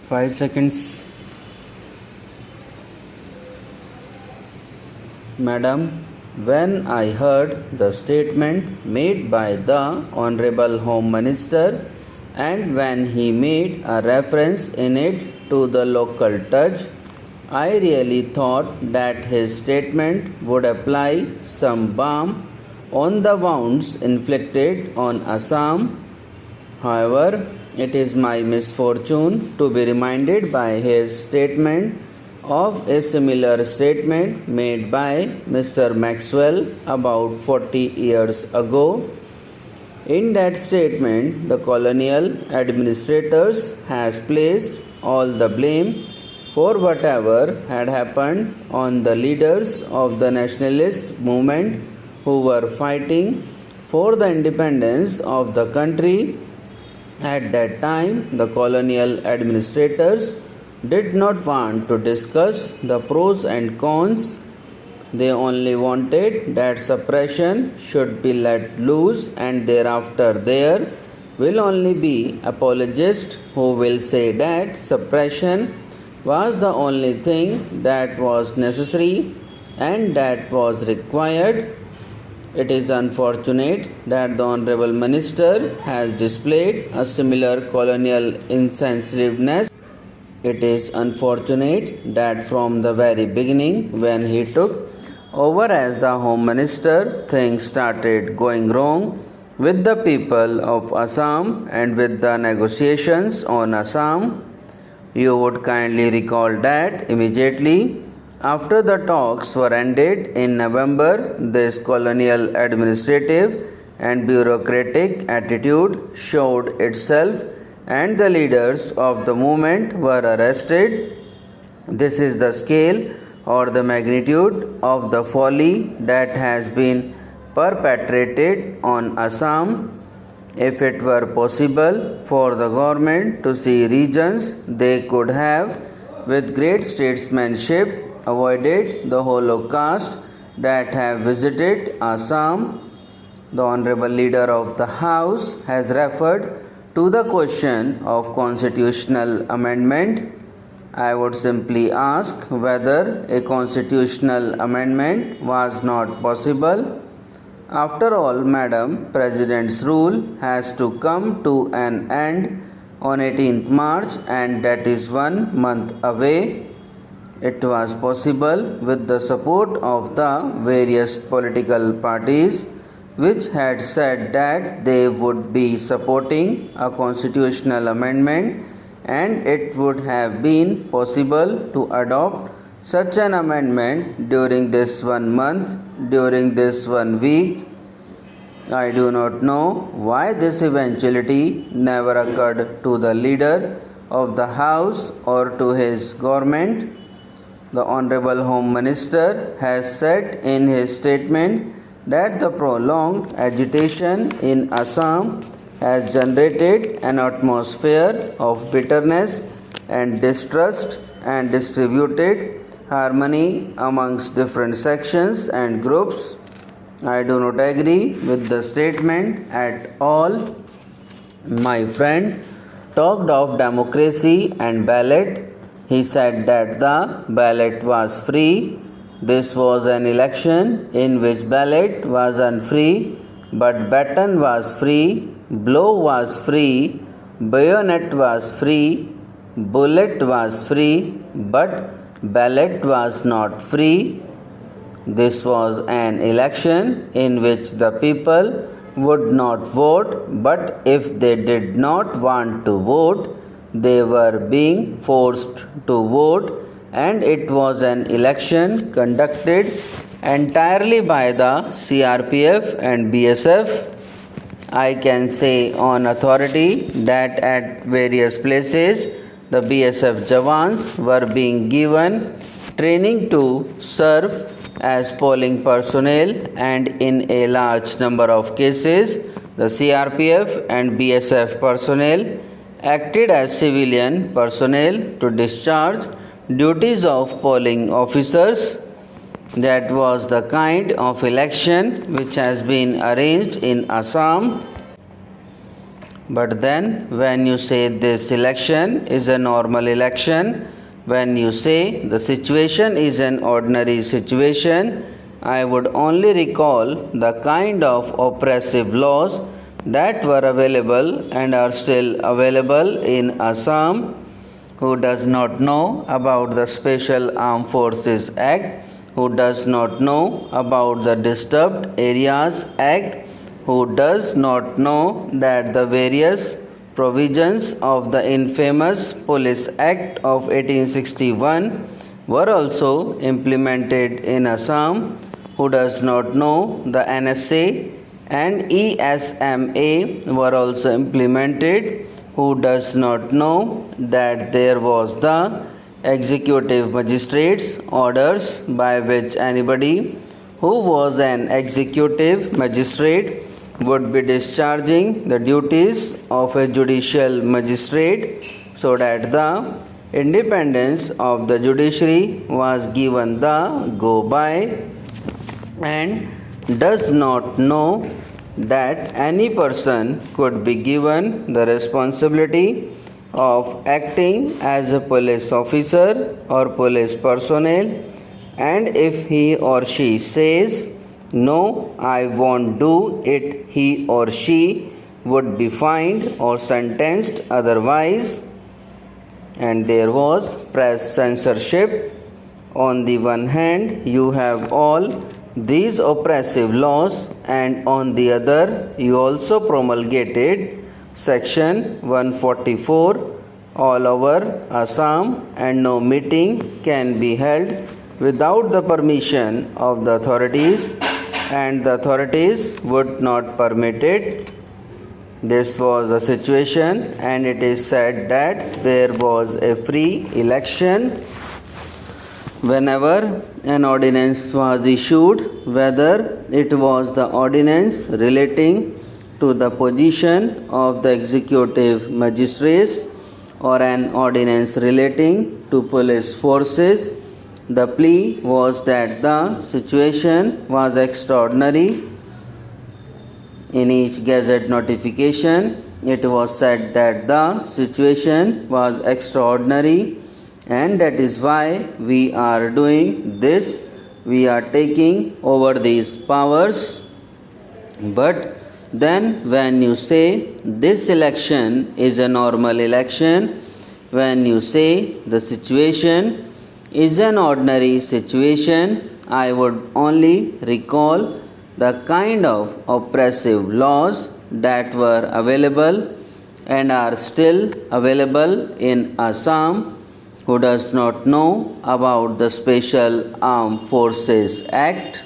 5 seconds. Madam, when I heard the statement made by the Honorable Home Minister and when he made a reference in it to the local touch, I really thought that his statement would apply some balm on the wounds inflicted on Assam. However, it is my misfortune to be reminded by his statement of a similar statement made by Mr. Maxwell about 40 years ago. In that statement, the colonial administrators has placed all the blame for whatever had happened on the leaders of the nationalist movement who were fighting for the independence of the country. At that time, the colonial administrators did not want to discuss the pros and cons. They only wanted that suppression should be let loose, and thereafter there will only be apologists who will say that suppression was the only thing that was necessary and that was required. It is unfortunate that the Honorable Minister has displayed a similar colonial insensitiveness. It is unfortunate that from the very beginning, when he took over as the Home Minister, things started going wrong with the people of Assam and with the negotiations on Assam. You would kindly recall that immediately after the talks were ended in November, this colonial administrative and bureaucratic attitude showed itself and the leaders of the movement were arrested. This is the scale or the magnitude of the folly that has been perpetrated on Assam. If it were possible for the government to see regions, they could have, with great statesmanship, avoided the Holocaust that have visited Assam. The Honorable Leader of the House has referred to the question of constitutional amendment. I would simply ask whether a constitutional amendment was not possible. After all, Madam President's rule has to come to an end on 18th March, and that is 1 month away. It was possible with the support of the various political parties which had said that they would be supporting a constitutional amendment, and it would have been possible to adopt such an amendment during this 1 month, during this 1 week. I do not know why this eventuality never occurred to the leader of the House or to his government. The Honorable Home Minister has said in his statement that the prolonged agitation in Assam has generated an atmosphere of bitterness and distrust and distributed harmony amongst different sections and groups. I do not agree with the statement at all. My friend talked of democracy and ballot. He said that the ballot was free. This was an election in which ballot was unfree, but baton was free, blow was free, bayonet was free, bullet was free, but ballot was not free. This was an election in which the people would not vote, but if they did not want to vote, they were being forced to vote, and it was an election conducted entirely by the CRPF and BSF. I can say on authority that at various places the BSF Jawans were being given training to serve as polling personnel, and in a large number of cases the CRPF and BSF personnel acted as civilian personnel to discharge duties of polling officers. That was the kind of election which has been arranged in Assam. But then, when you say this election is a normal election, when you say the situation is an ordinary situation, I would only recall the kind of oppressive laws that were available and are still available in Assam. Who does not know about the Special Armed Forces Act? Who does not know about the Disturbed Areas Act? Who does not know that the various provisions of the infamous Police Act of 1861 were also implemented in Assam? Who does not know the NSA and ESMA were also implemented? Who does not know that there was the executive magistrate's orders by which anybody who was an executive magistrate would be discharging the duties of a judicial magistrate, so that the independence of the judiciary was given the go by, and does not know that any person could be given the responsibility of acting as a police officer or police personnel, and if he or she says, "No, I won't do it," he or she would be fined or sentenced otherwise. And there was press censorship. On the one hand, you have all these oppressive laws, and on the other, you also promulgated Section 144 all over Assam, and no meeting can be held without the permission of the authorities, and the authorities would not permit it. This was the situation, and it is said that there was a free election whenever an ordinance was issued, whether it was the ordinance relating to the position of the executive magistrates or an ordinance relating to police forces. The plea was that the situation was extraordinary. In each gazette notification, it was said that the situation was extraordinary, and that is why we are doing this. We are taking over these powers. But then, when you say this election is a normal election, when you say the situation is an ordinary situation, I would only recall the kind of oppressive laws that were available and are still available in Assam. Who does not know about the Special Armed Forces Act?